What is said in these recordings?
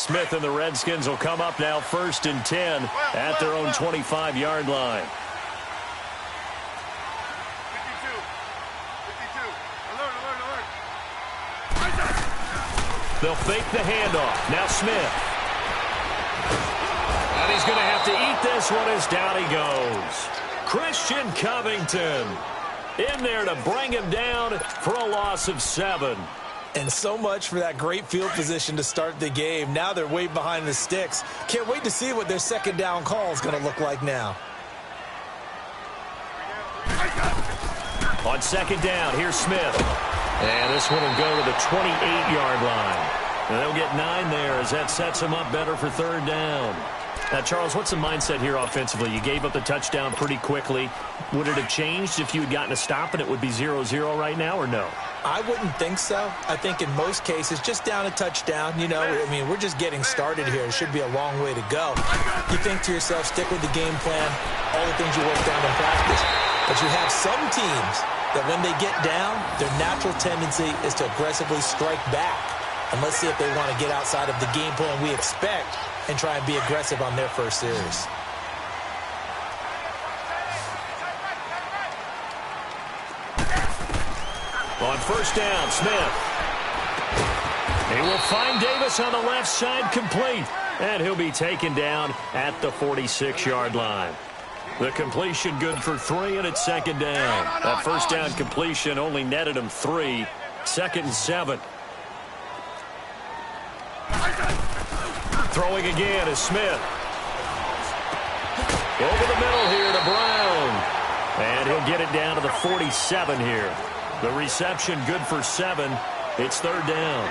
Smith and the Redskins will come up now 1st and 10 at their own 25-yard line. 52. Alert. They'll fake the handoff. Now Smith. And he's going to have to eat this one as down he goes. Christian Covington in there to bring him down for a loss of 7. And so much for that great field position to start the game. Now they're way behind the sticks. Can't wait to see what their second down call is going to look like now. On 2nd down, here's Smith. And this one will go to the 28-yard line. And they'll get 9 there as that sets them up better for 3rd down. Now, Charles, what's the mindset here offensively? You gave up the touchdown pretty quickly. Would it have changed if you had gotten a stop and it would be 0-0 right now, or no? I wouldn't think so. I think in most cases, just down a touchdown, you know, I mean, we're just getting started here. It should be a long way to go. You think to yourself, stick with the game plan, all the things you worked on in practice. But you have some teams that when they get down, their natural tendency is to aggressively strike back. And let's see if they want to get outside of the game plan we expect and try and be aggressive on their first series. On 1st down, Smith. He will find Davis on the left side, complete. And he'll be taken down at the 46-yard line. The completion good for 3, and it's 2nd down. That 1st down completion only netted him 3. 2nd and 7. Throwing again is Smith. Over the middle here to Brown. And he'll get it down to the 47 here. The reception good for 7. It's 3rd down.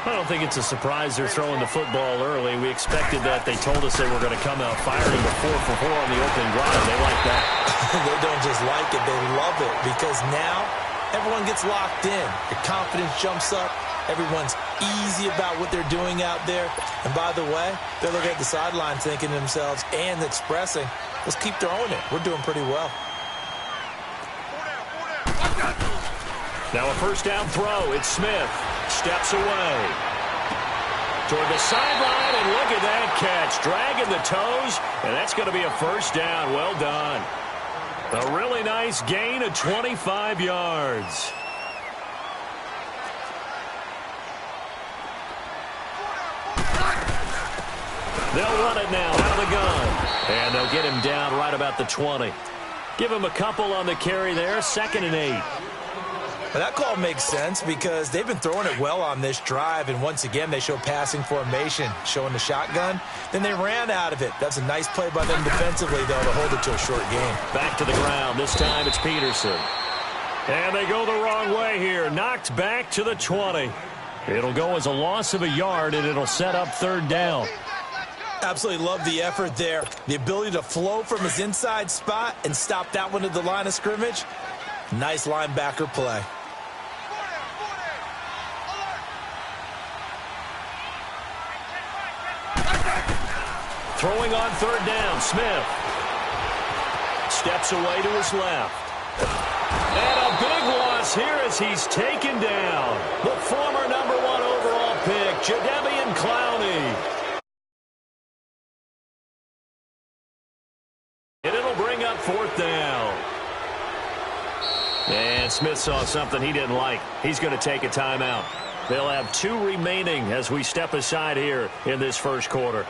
I don't think it's a surprise they're throwing the football early. We expected that. They told us they were going to come out firing the 4 for 4 on the opening drive. They like that. They don't just like it. They love it because now everyone gets locked in. Your confidence jumps up. Everyone's easy about what they're doing out there. And by the way, they're looking at the sideline thinking to themselves and expressing, let's keep throwing it. We're doing pretty well. Now a 1st down throw. It's Smith. Steps away. Toward the sideline, and look at that catch. Dragging the toes, and that's going to be a 1st down. Well done. A really nice gain of 25 yards. They'll run it now out of the gun. And they'll get him down right about the 20. Give him a couple on the carry there. 2nd and 8. Well, that call makes sense because they've been throwing it well on this drive, and once again they show passing formation, showing the shotgun. Then they ran out of it. That's a nice play by them defensively, though, to hold it to a short game. Back to the ground. This time it's Peterson. And they go the wrong way here. Knocked back to the 20. It'll go as a loss of a yard, and it'll set up 3rd down. Absolutely love the effort there. The ability to flow from his inside spot and stop that one at the line of scrimmage. Nice linebacker play. Throwing on 3rd down, Smith. Steps away to his left. And a big loss here as he's taken down. The former number 1 overall pick, Jadeveon Clowney. And it'll bring up 4th down. And Smith saw something he didn't like. He's going to take a timeout. They'll have 2 remaining as we step aside here in this first quarter.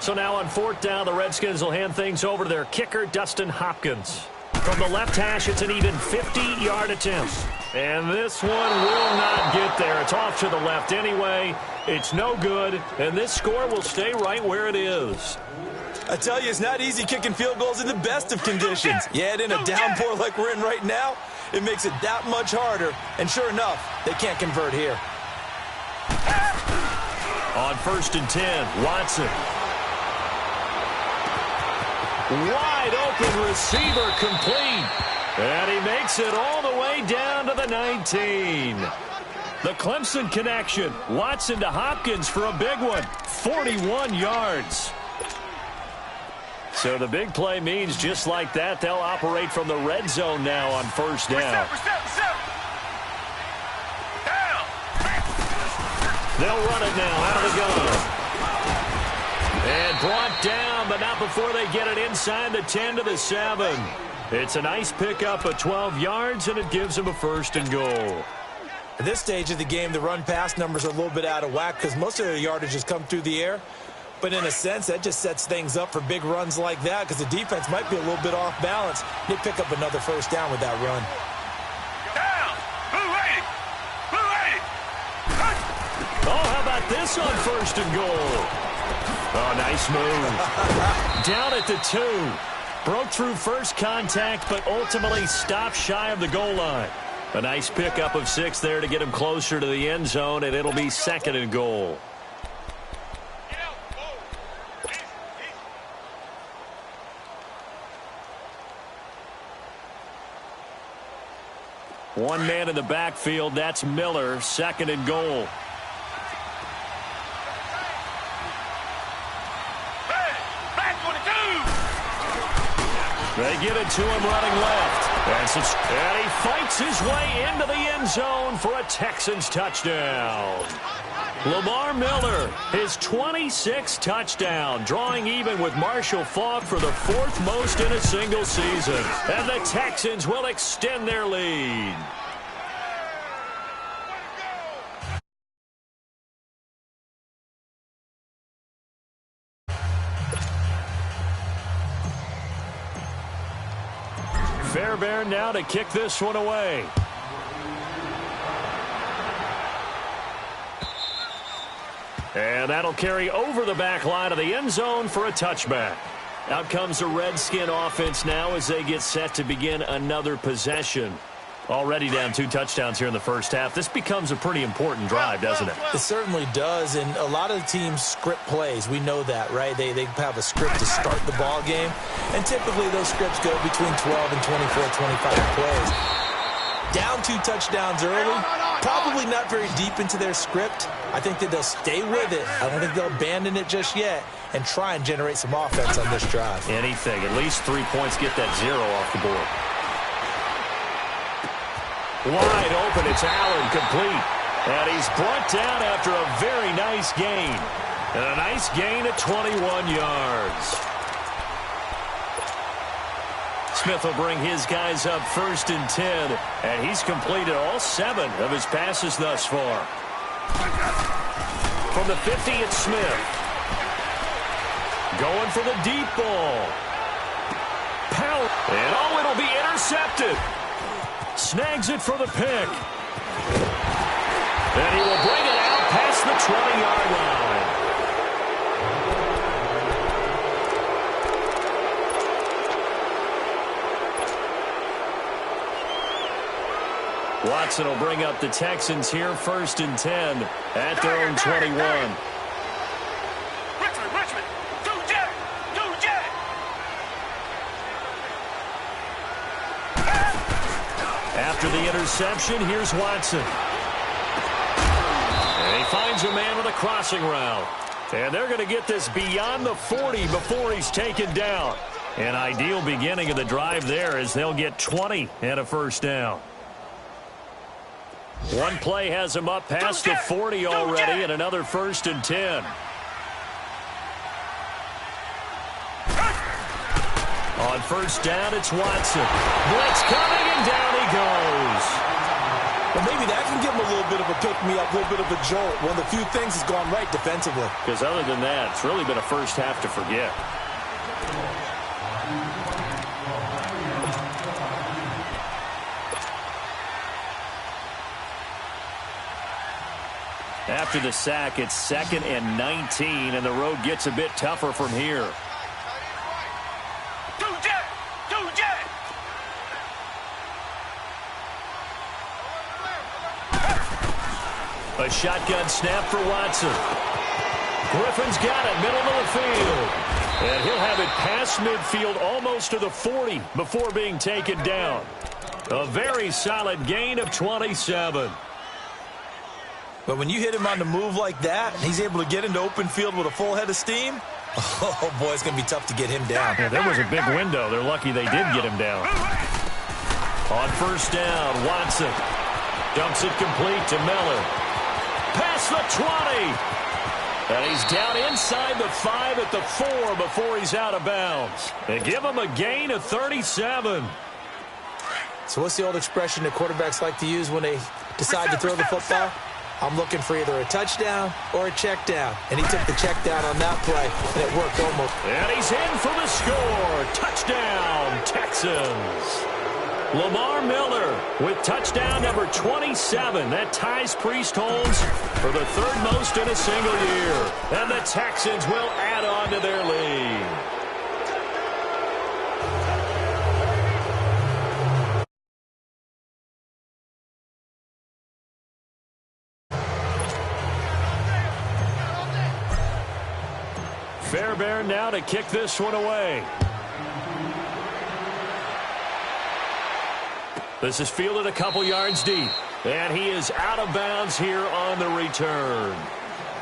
So now on 4th down, the Redskins will hand things over to their kicker, Dustin Hopkins. From the left hash, it's an even 50-yard attempt. And this one will not get there. It's off to the left anyway. It's no good, and this score will stay right where it is. I tell you, it's not easy kicking field goals in the best of conditions. Yeah, in a downpour like we're in right now, it makes it that much harder. And sure enough, they can't convert here. On 1st and 10, Watson. Wide open receiver complete. And he makes it all the way down to the 19. The Clemson connection. Watson to Hopkins for a big one. 41 yards. So the big play means just like that, they'll operate from the red zone now on 1st down. They'll run it now out of the gun. And brought down, but not before they get it inside the 10 to the 7. It's a nice pickup of 12 yards, and it gives them a 1st and goal. At this stage of the game, the run-pass numbers are a little bit out of whack because most of their yardage has come through the air. But in a sense, that just sets things up for big runs like that because the defense might be a little bit off balance. They pick up another 1st down with that run. Down! Oh, how about this on 1st and goal? Oh, nice move. Down at the 2. Broke through first contact, but ultimately stopped shy of the goal line. A nice pickup of 6 there to get him closer to the end zone, and it'll be 2nd and goal. One man in the backfield, that's Miller, 2nd and goal. They get it to him running left. And he fights his way into the end zone for a Texans touchdown. Lamar Miller, his 26th touchdown, drawing even with Marshall Faulk for the 4th most in a single season. And the Texans will extend their lead. Fairbairn now to kick this one away. And that'll carry over the back line of the end zone for a touchback. Out comes the Redskin offense now as they get set to begin another possession. Already down 2 touchdowns here in the first half. This becomes a pretty important drive, doesn't it? It certainly does, and a lot of the teams script plays. We know that, right? They have a script to start the ball game, and typically those scripts go between 12 and 24, 25 plays. Down 2 touchdowns early, probably not very deep into their script. I think that they'll stay with it. I don't think they'll abandon it just yet and try and generate some offense on this drive. Anything. At least 3 points, get that 0 off the board. Wide open, it's Allen, complete. And he's brought down after a very nice gain. And a nice gain at 21 yards. Smith will bring his guys up 1st and 10. And he's completed all 7 of his passes thus far. From the 50, it's Smith. Going for the deep ball. Power. And oh, it'll be intercepted. Snags it for the pick. And he will bring it out past the 20-yard line. Watson will bring up the Texans here 1st and 10 at their own 21. Richmond, do jet. After the interception, here's Watson. And he finds a man with a crossing route. And they're going to get this beyond the 40 before he's taken down. An ideal beginning of the drive there as they'll get 20 and a 1st down. One play has him up past the 40 already and another 1st and 10. On 1st down, it's Watson. Blitz coming, and down he goes. Well, maybe that can give him a little bit of a pick-me-up, a little bit of a jolt. One of the few things has gone right defensively. Because other than that, it's really been a first half to forget. After the sack, it's 2nd and 19, and the road gets a bit tougher from here. A shotgun snap for Watson. Griffin's got it, middle of the field. And he'll have it past midfield almost to the 40 before being taken down. A very solid gain of 27. But when you hit him on the move like that, he's able to get into open field with a full head of steam. Oh, boy, it's going to be tough to get him down. Yeah, there was a big window. They're lucky they did get him down. On 1st down, Watson dumps it complete to Miller. past the 20. And he's down inside the 5 at the 4 before he's out of bounds. And give him a gain of 37. So what's the old expression that quarterbacks like to use when they decide to throw the football? I'm looking for either a touchdown or a check down. And he took the check down on that play, and it worked almost. And he's in for the score. Touchdown, Texans. Lamar Miller with touchdown number 27. That ties Priest-Holmes for the third most in a single year. And the Texans will add on to their lead. Fairbairn now to kick this one away. This is fielded a couple yards deep. And he is out of bounds here on the return.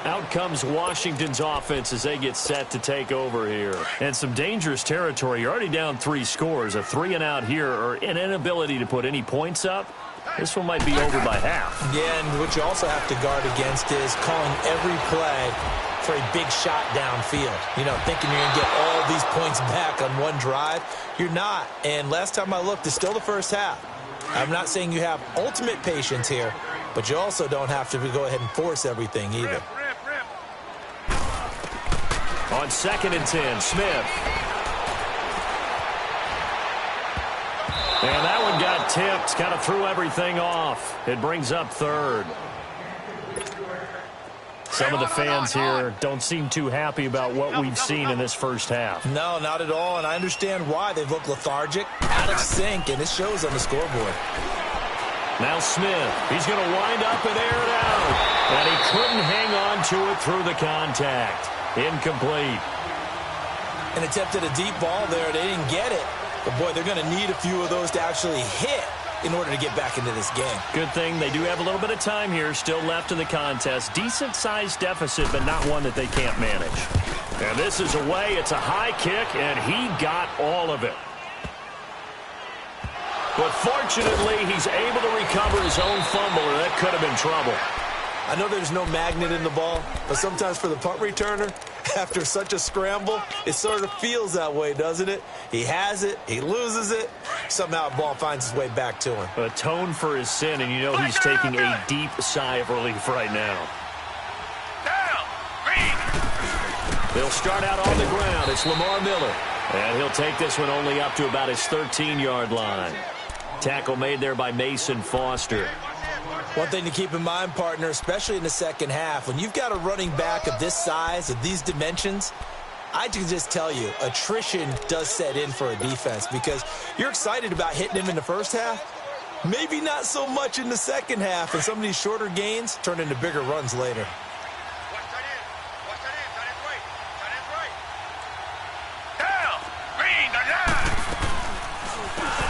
Out comes Washington's offense as they get set to take over here. And some dangerous territory. You're already down 3 scores. A 3-and-out here or an inability to put any points up. This one might be over by half. Yeah, and what you also have to guard against is calling every play for a big shot downfield. You know, thinking you're going to get all these points back on one drive. You're not. And last time I looked, it's still the first half. I'm not saying you have ultimate patience here, but you also don't have to go ahead and force everything either. On 2nd and 10, Smith. And that one got tipped, kind of threw everything off. It brings up 3rd. Some of the fans here don't seem too happy about what we've seen in this first half. No, not at all, and I understand why. They've looked lethargic, out of sync, and it shows on the scoreboard. Now Smith, he's going to wind up and air it out. And he couldn't hang on to it through the contact. Incomplete. And attempted a deep ball there. They didn't get it. But, boy, they're going to need a few of those to actually hit in order to get back into this game. Good thing they do have a little bit of time here still left in the contest. Decent-sized deficit, but not one that they can't manage. And this is away. It's a high kick, and he got all of it. But fortunately, he's able to recover his own fumble, or that could have been trouble. I know there's no magnet in the ball, but sometimes for the punt returner, after such a scramble, it sort of feels that way, doesn't it? He has it, he loses it, somehow the ball finds its way back to him. Atone for his sin, and you know he's taking a deep sigh of relief right now. They'll start out on the ground. It's Lamar Miller, and he'll take this one only up to about his 13-yard line. Tackle made there by Mason Foster. One thing to keep in mind, partner, especially in the second half, when you've got a running back of this size, of these dimensions, I can just tell you, attrition does set in for a defense because you're excited about hitting him in the first half, maybe not so much in the second half, and some of these shorter gains turn into bigger runs later.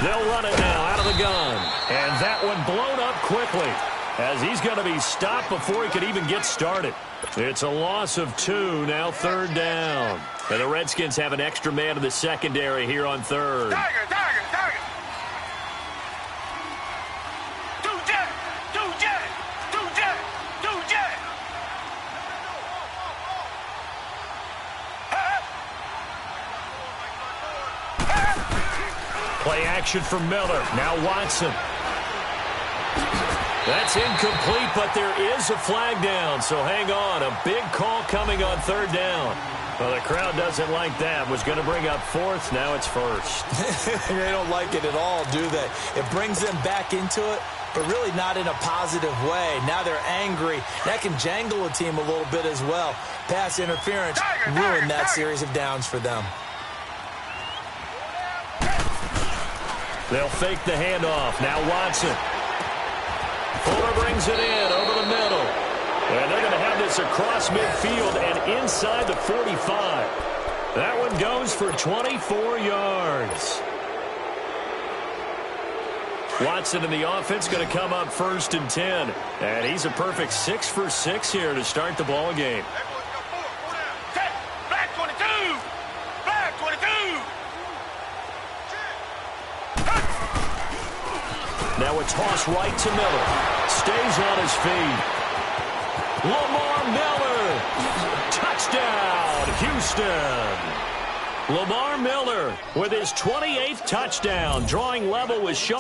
They'll run it now out of the gun. And that one blown up quickly as he's going to be stopped before he could even get started. It's a loss of 2, now 3rd down. And the Redskins have an extra man in the secondary here on 3rd. Tiger. Two jet. Play action for Miller. Now Watson. That's incomplete, but there is a flag down, so hang on. A big call coming on 3rd down. Well, the crowd doesn't like that. Was going to bring up 4th. Now it's 1st. They don't like it at all, do they? It brings them back into it, but really not in a positive way. Now they're angry. That can jangle a team a little bit as well. Pass interference ruined that series of downs for them. They'll fake the handoff. Now Watson. Fuller brings it in over the middle. And they're going to have this across midfield and inside the 45. That one goes for 24 yards. Watson in the offense going to come up 1st and 10. And he's a perfect 6 for 6 here to start the ball game. Black 22. Black 22. Now a toss right to Miller. Stays on his feet. Lamar Miller. Touchdown, Houston. Lamar Miller with his 28th touchdown, drawing level with Shaw.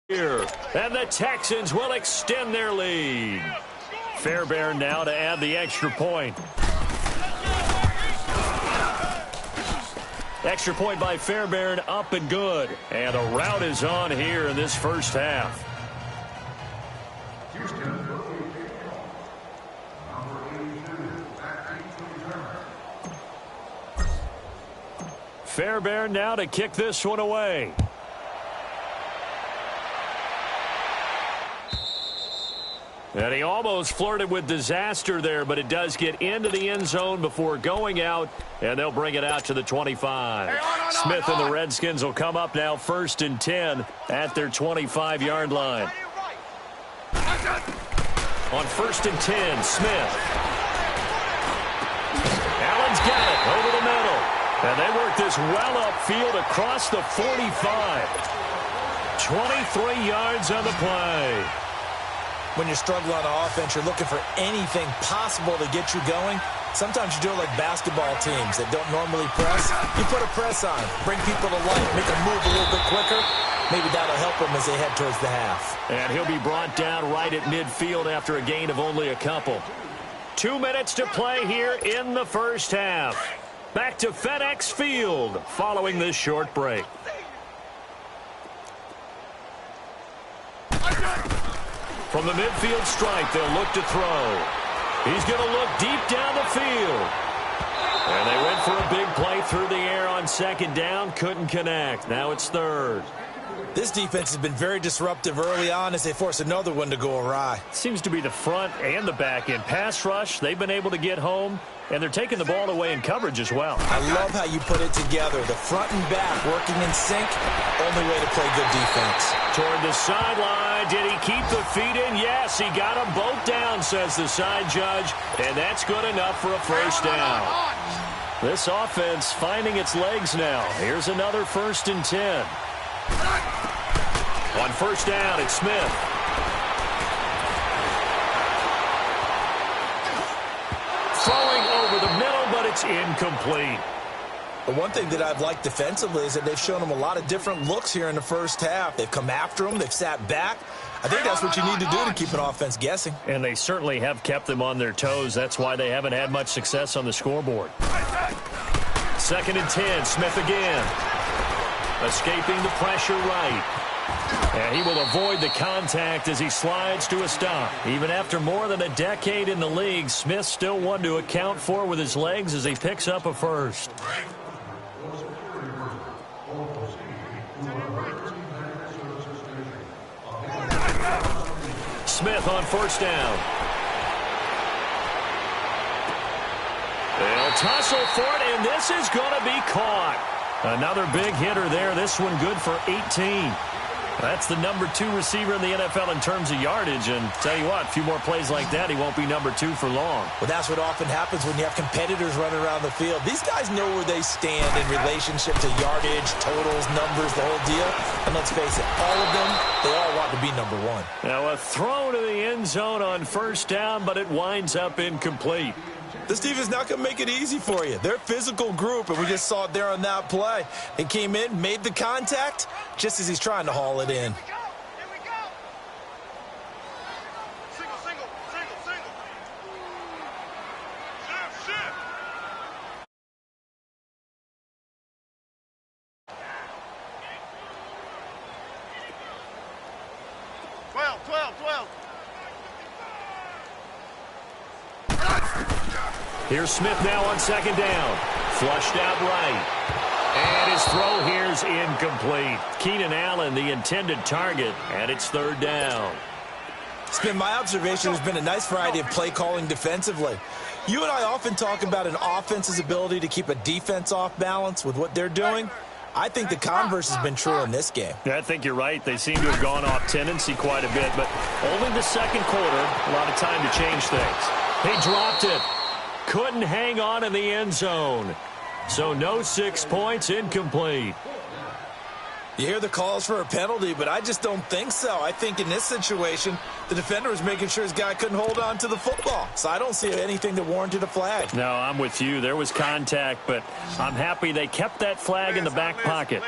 And the Texans will extend their lead. Fairbairn now to add the extra point. Extra point by Fairbairn, up and good. And a rout is on here in this first half. Fairbairn now to kick this one away. And he almost flirted with disaster there, but it does get into the end zone before going out, and they'll bring it out to the 25. Smith and the Redskins will come up now 1st and 10 at their 25-yard line. On 1st and 10, Smith. Allen's got it over the middle. And they work this well upfield across the 45. 23 yards on the play. When you're struggling on offense, you're looking for anything possible to get you going. Sometimes you do it like basketball teams that don't normally press. You put a press on, bring people to life, make them move a little bit quicker. Maybe that'll help them as they head towards the half. And he'll be brought down right at midfield after a gain of only a couple. 2 minutes to play here in the first half. Back to FedEx Field following this short break. From the midfield stripe, they'll look to throw. He's going to look deep down the field. And they went for a big play through the air on 2nd down. Couldn't connect. Now it's 3rd. This defense has been very disruptive early on as they force another one to go awry. Seems to be the front and the back end. Pass rush, they've been able to get home, and they're taking the ball away in coverage as well. I love how you put it together. The front and back working in sync. Only way to play good defense. Toward the sideline. Did he keep the feet in? Yes, he got them both down, says the side judge, and that's good enough for a first down. This offense finding its legs now. Here's another 1st and 10. On 1st down, it's Smith. Throwing over the middle, but it's incomplete. The one thing that I've liked defensively is that they've shown them a lot of different looks here in the first half. They've come after them. They've sat back. I think that's what you need to do to keep an offense guessing. And they certainly have kept them on their toes. That's why they haven't had much success on the scoreboard. 2nd and 10, Smith again. Escaping the pressure right. And he will avoid the contact as he slides to a stop. Even after more than a decade in the league, Smith still one to account for with his legs as he picks up a first. Smith on 1st down. They'll tussle for it, and this is going to be caught. Another big hitter there. This one good for 18. That's the number 2 receiver in the NFL in terms of yardage. And tell you what, a few more plays like that, he won't be number 2 for long. Well, that's what often happens when you have competitors running around the field. These guys know where they stand in relationship to yardage, totals, numbers, the whole deal. And let's face it, all of them, they all want to be number 1. Now a throw to the end zone on 1st down, but it winds up incomplete. This defense not going to make it easy for you. They're a physical group, and we just saw it there on that play. They came in, made the contact, just as he's trying to haul it in. Here we go. Single, single, single, single. Shift, shift. 12, 12, 12. Here's Smith now on 2nd down. Flushed out right. And his throw here's incomplete. Keenan Allen, the intended target, and it's 3rd down. It's been my observation. There's been a nice variety of play calling defensively. You and I often talk about an offense's ability to keep a defense off balance with what they're doing. I think the converse has been true in this game. Yeah, I think you're right. They seem to have gone off tendency quite a bit, but only the 2nd quarter, a lot of time to change things. He dropped it. Couldn't hang on in the end zone. So no 6 points, incomplete. You hear the calls for a penalty, but I just don't think so. I think in this situation, the defender was making sure his guy couldn't hold on to the football. So I don't see anything that warranted a flag. No, I'm with you. There was contact, but I'm happy they kept that flag in the back pocket.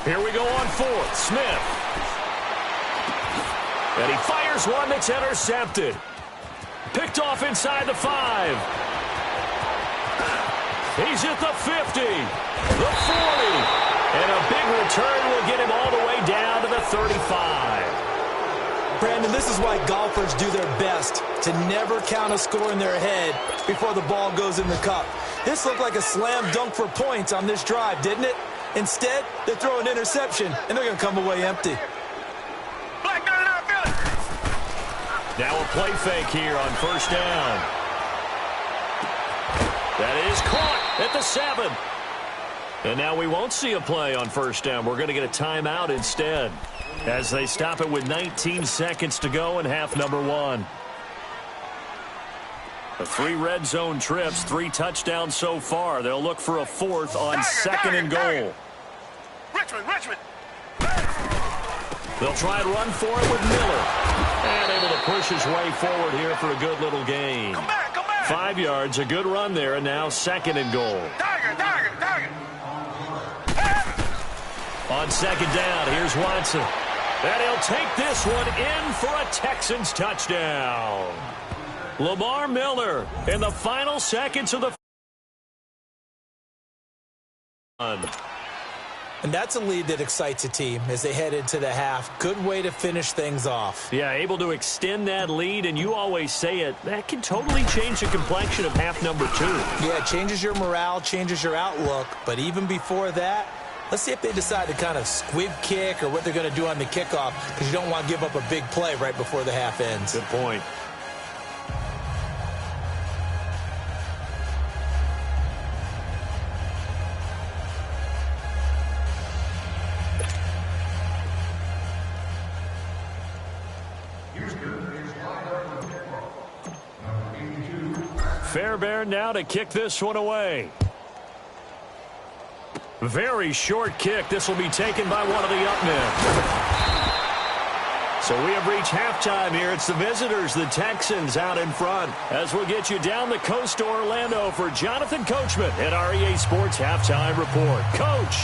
Here we go on fourth. Smith. And he fires one that's intercepted. Picked off inside the 5. He's at the 50, the 40, and a big return will get him all the way down to the 35. Brandon, this is why golfers do their best to never count a score in their head before the ball goes in the cup. This looked like a slam dunk for points on this drive, didn't it? Instead, they throw an interception, and they're going to come away empty. Now a play fake here on first down. That is caught at the 7. And now we won't see a play on first down. We're going to get a timeout instead as they stop it with 19 seconds to go in half number 1. 3 red zone trips, 3 touchdowns so far. They'll look for a 4th on second and goal. Richmond. They'll try and run for it with Miller. And able to push his way forward here for a good little gain. Come back. 5 yards, a good run there, and now second and goal. Tiger. On second down, here's Watson. And he'll take this one in for a Texans touchdown. Lamar Miller in the final seconds of the And that's a lead that excites a team as they head into the half. Good way to finish things off. Yeah, able to extend that lead, and you always say it, that can totally change the complexion of half number 2. Yeah, it changes your morale, changes your outlook. But even before that, let's see if they decide to kind of squib kick or what they're going to do on the kickoff, because you don't want to give up a big play right before the half ends. Good point. Fairbairn now to kick this one away. Very short kick. This will be taken by one of the up men. So we have reached halftime here. It's the visitors, the Texans, out in front. As we'll get you down the coast to Orlando for Jonathan Coachman at REA Sports Halftime Report. Coach.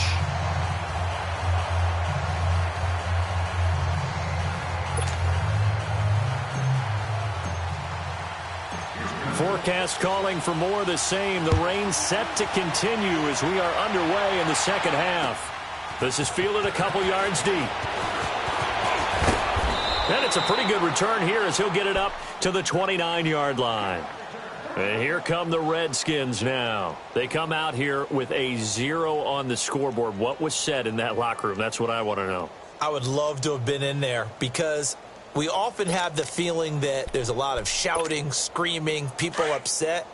Forecast calling for more of the same. The rain set to continue as we are underway in the second half. This is fielded a couple yards deep. And it's a pretty good return here as he'll get it up to the 29-yard line. And here come the Redskins now. They come out here with a 0 on the scoreboard. What was said in that locker room? That's what I want to know. I would love to have been in there because we often have the feeling that there's a lot of shouting, screaming, people upset.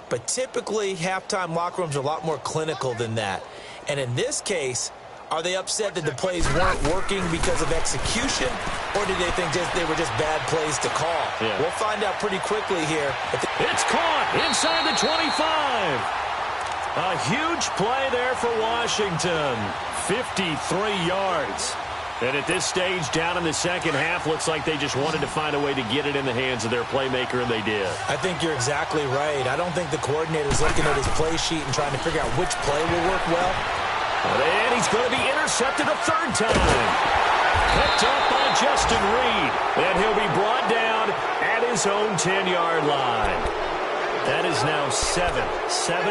But typically, halftime locker rooms are a lot more clinical than that. And in this case, are they upset that the plays weren't working because of execution? Or do they think they were just bad plays to call? Yeah. We'll find out pretty quickly here. It's caught inside the 25. A huge play there for Washington. 53 yards. And at this stage, down in the second half, looks like they just wanted to find a way to get it in the hands of their playmaker, and they did. I think you're exactly right. I don't think the coordinator's looking at his play sheet and trying to figure out which play will work well. And he's going to be intercepted a third time. Picked up by Justin Reed. And he'll be brought down at his own 10-yard line. That is now 7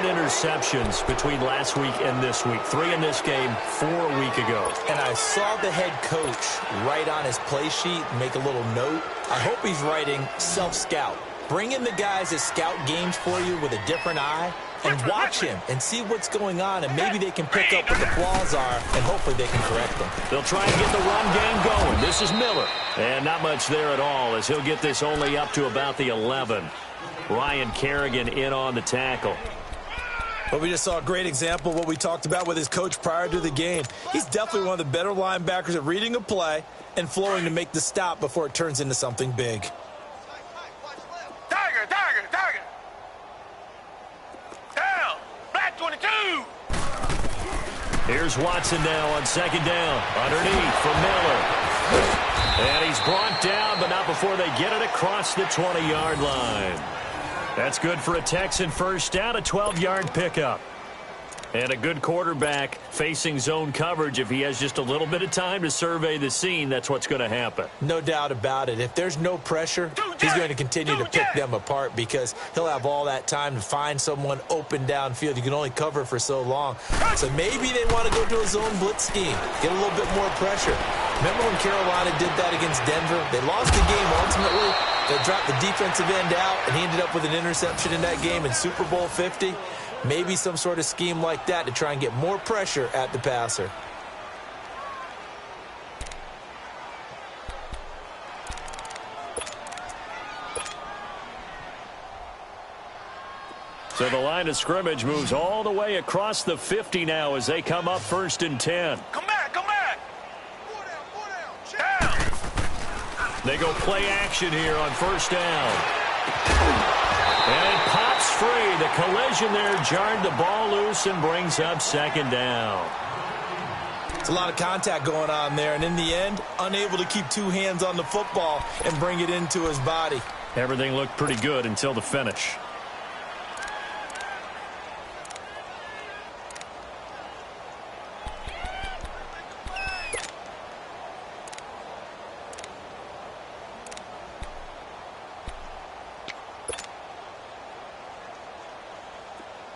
interceptions between last week and this week. 3 in this game, 4 a week ago. And I saw the head coach write on his play sheet and make a little note. I hope he's writing self-scout. Bring in the guys that scout games for you with a different eye and watch him and see what's going on, and maybe they can pick up what the flaws are, and hopefully they can correct them. They'll try and get the run game going. This is Miller. And not much there at all as he'll get this only up to about the 11. Ryan Kerrigan in on the tackle. But we just saw a great example of what we talked about with his coach prior to the game. He's definitely one of the better linebackers at reading a play and flowing to make the stop before it turns into something big. Tiger. Down. Black. Here's Watson now on second down. Underneath for Miller. And he's brought down, but not before they get it across the 20-yard line. That's good for a Texan first down, a 12-yard pickup. And a good quarterback facing zone coverage. If he has just a little bit of time to survey the scene, that's what's going to happen. No doubt about it. If there's no pressure, he's going to continue to pick them apart because he'll have all that time to find someone open downfield. You can only cover for so long. So maybe they want to go to a zone blitz scheme, get a little bit more pressure. Remember when Carolina did that against Denver? They lost the game ultimately. They dropped the defensive end out, and he ended up with an interception in that game in Super Bowl 50. Maybe some sort of scheme like that to try and get more pressure at the passer. So the line of scrimmage moves all the way across the 50 now as they come up 1st and 10. Come back, come back. Down. They go play action here on 1st down. And it pops free. The collision there jarred the ball loose and brings up 2nd down. It's a lot of contact going on there, and in the end, unable to keep 2 hands on the football and bring it into his body. Everything looked pretty good until the finish.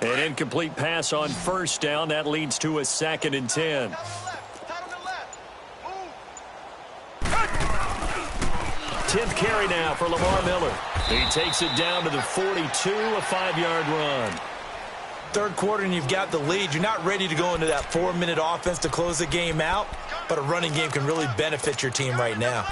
An incomplete pass on 1st down. That leads to a 2nd and 10. 10th carry now for Lamar Miller. He takes it down to the 42, a 5-yard run. 3rd quarter and you've got the lead. You're not ready to go into that 4-minute offense to close the game out, but a running game can really benefit your team right now.